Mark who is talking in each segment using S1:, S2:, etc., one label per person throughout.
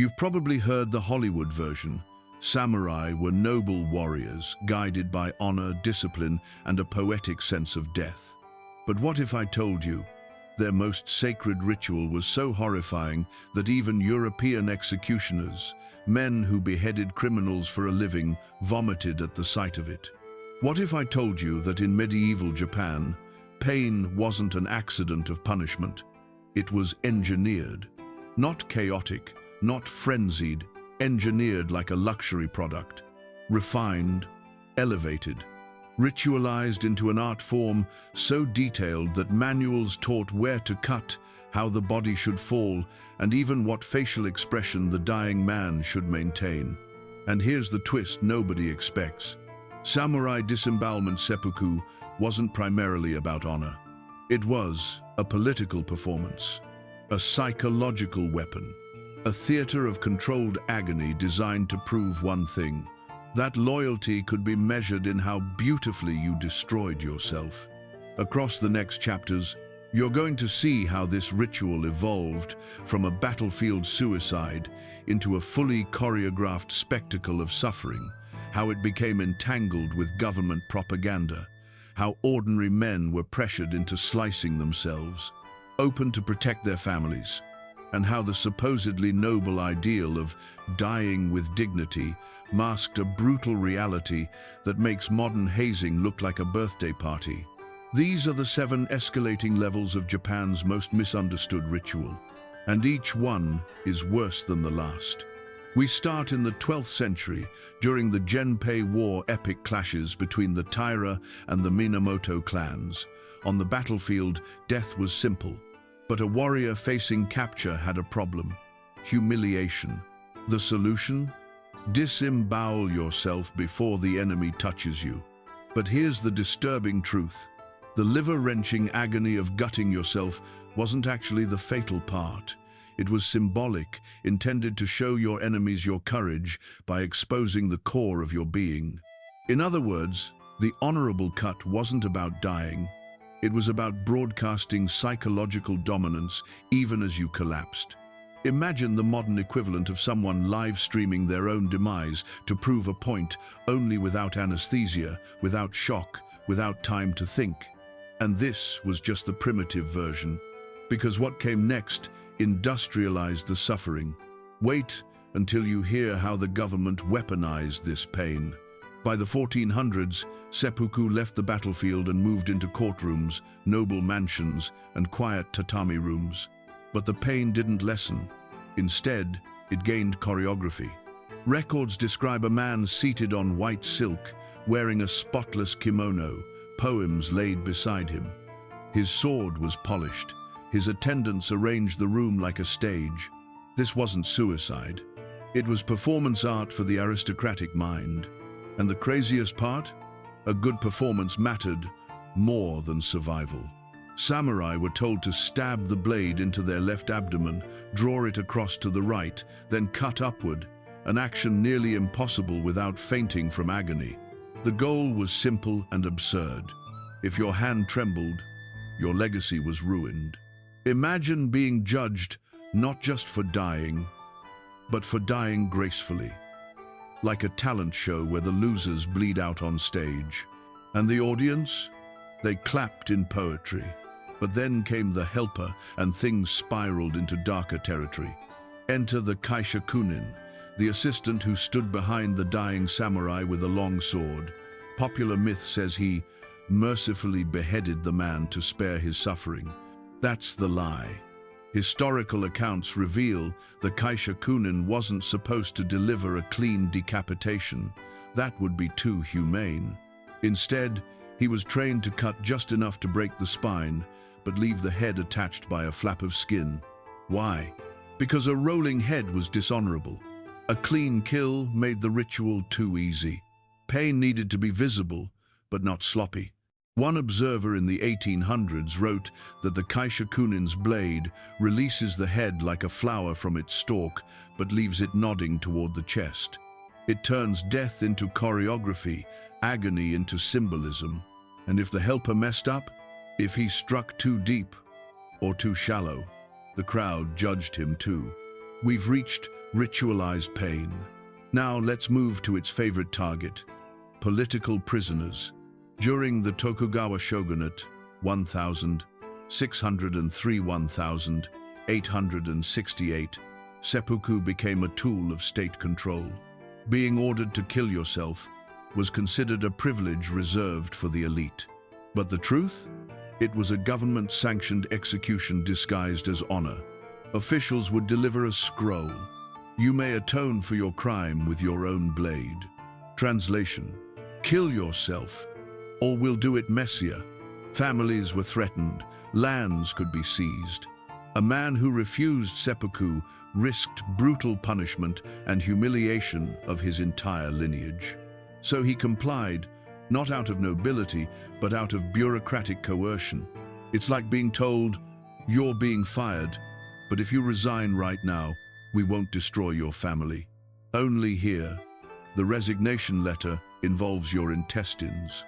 S1: You've probably heard the Hollywood version. Samurai were noble warriors, guided by honor, discipline, and a poetic sense of death. But what if I told you their most sacred ritual was so horrifying that even European executioners, men who beheaded criminals for a living, vomited at the sight of it? What if I told you that in medieval Japan, pain wasn't an accident of punishment? It was engineered. Not chaotic, not frenzied, engineered like a luxury product. Refined, elevated, ritualized into an art form so detailed that manuals taught where to cut, how the body should fall, and even what facial expression the dying man should maintain. And here's the twist nobody expects. Samurai disembowelment seppuku wasn't primarily about honor. It was a political performance, a psychological weapon, a theater of controlled agony designed to prove one thing: that loyalty could be measured in how beautifully you destroyed yourself. Across the next chapters, you're going to see how this ritual evolved from a battlefield suicide into a fully choreographed spectacle of suffering, how it became entangled with government propaganda, how ordinary men were pressured into slicing themselves, open to protect their families, and how the supposedly noble ideal of dying with dignity masked a brutal reality that makes modern hazing look like a birthday party. These are the 7 escalating levels of Japan's most misunderstood ritual, and each one is worse than the last. We start in the 12th century, during the Genpei War epic clashes between the Taira and the Minamoto clans. On the battlefield, death was simple. But a warrior facing capture had a problem: humiliation. The solution? Disembowel yourself before the enemy touches you. But here's the disturbing truth. The liver-wrenching agony of gutting yourself wasn't actually the fatal part. It was symbolic, intended to show your enemies your courage by exposing the core of your being. In other words, the honorable cut wasn't about dying. It was about broadcasting psychological dominance even as you collapsed. Imagine the modern equivalent of someone live-streaming their own demise to prove a point, only without anesthesia, without shock, without time to think. And this was just the primitive version, because what came next industrialized the suffering. Wait until you hear how the government weaponized this pain. By the 1400s, seppuku left the battlefield and moved into courtrooms, noble mansions, and quiet tatami rooms. But the pain didn't lessen. Instead, it gained choreography. Records describe a man seated on white silk, wearing a spotless kimono, poems laid beside him. His sword was polished. His attendants arranged the room like a stage. This wasn't suicide. It was performance art for the aristocratic mind. And the craziest part? A good performance mattered more than survival. Samurai were told to stab the blade into their left abdomen, draw it across to the right, then cut upward, an action nearly impossible without fainting from agony. The goal was simple and absurd. If your hand trembled, your legacy was ruined. Imagine being judged not just for dying, but for dying gracefully. Like a talent show where the losers bleed out on stage. And the audience? They clapped in poetry. But then came the helper, and things spiraled into darker territory. Enter the kaishakunin, the assistant who stood behind the dying samurai with a long sword. Popular myth says he mercifully beheaded the man to spare his suffering. That's the lie. Historical accounts reveal the kaishakunin wasn't supposed to deliver a clean decapitation. That would be too humane. Instead, he was trained to cut just enough to break the spine, but leave the head attached by a flap of skin. Why? Because a rolling head was dishonorable. A clean kill made the ritual too easy. Pain needed to be visible, but not sloppy. One observer in the 1800s wrote that the kaishakunin's blade releases the head like a flower from its stalk, but leaves it nodding toward the chest. It turns death into choreography, agony into symbolism. And if the helper messed up, if he struck too deep or too shallow, the crowd judged him too. We've reached ritualized pain. Now let's move to its favorite target, political prisoners. During the Tokugawa shogunate, 1603–1868, seppuku became a tool of state control. Being ordered to kill yourself was considered a privilege reserved for the elite. But the truth? It was a government-sanctioned execution disguised as honor. Officials would deliver a scroll. You may atone for your crime with your own blade. Translation: kill yourself, or we'll do it messier. Families were threatened, lands could be seized. A man who refused seppuku risked brutal punishment and humiliation of his entire lineage. So he complied, not out of nobility, but out of bureaucratic coercion. It's like being told, you're being fired, but if you resign right now, we won't destroy your family. Only here, the resignation letter involves your intestines.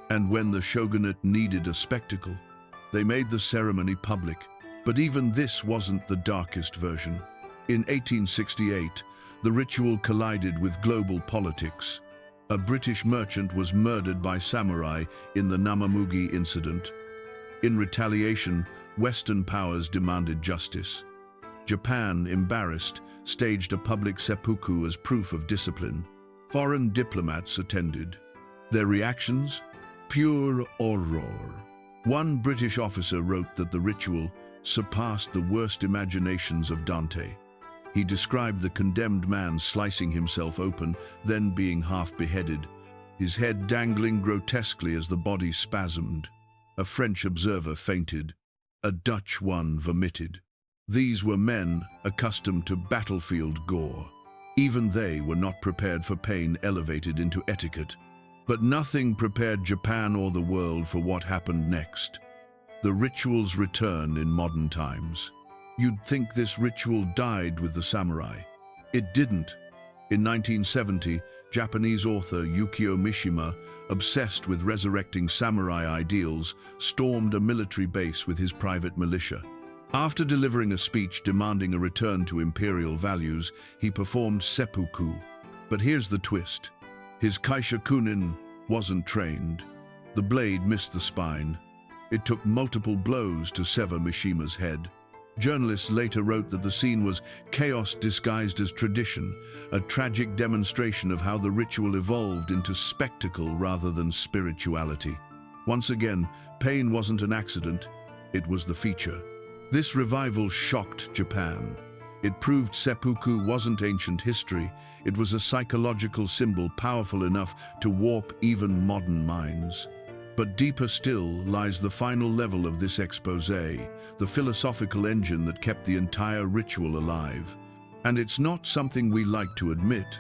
S1: And when the shogunate needed a spectacle, they made the ceremony public. But even this wasn't the darkest version. In 1868, the ritual collided with global politics. A British merchant was murdered by samurai in the Namamugi incident. In retaliation, Western powers demanded justice. Japan, embarrassed, staged a public seppuku as proof of discipline. Foreign diplomats attended. Their reactions? Pure horror. One British officer wrote that the ritual surpassed the worst imaginations of Dante. He described the condemned man slicing himself open, then being half beheaded, his head dangling grotesquely as the body spasmed. A French observer fainted. A Dutch one vomited. These were men accustomed to battlefield gore. Even they were not prepared for pain elevated into etiquette. But nothing prepared Japan or the world for what happened next. The ritual's return in modern times. You'd think this ritual died with the samurai. It didn't. In 1970, Japanese author Yukio Mishima, obsessed with resurrecting samurai ideals, stormed a military base with his private militia. After delivering a speech demanding a return to imperial values, he performed seppuku. But here's the twist. His kaishakunin wasn't trained. The blade missed the spine. It took multiple blows to sever Mishima's head. Journalists later wrote that the scene was chaos disguised as tradition, a tragic demonstration of how the ritual evolved into spectacle rather than spirituality. Once again, pain wasn't an accident, it was the feature. This revival shocked Japan. It proved seppuku wasn't ancient history, it was a psychological symbol powerful enough to warp even modern minds. But deeper still lies the final level of this exposé, the philosophical engine that kept the entire ritual alive. And it's not something we like to admit,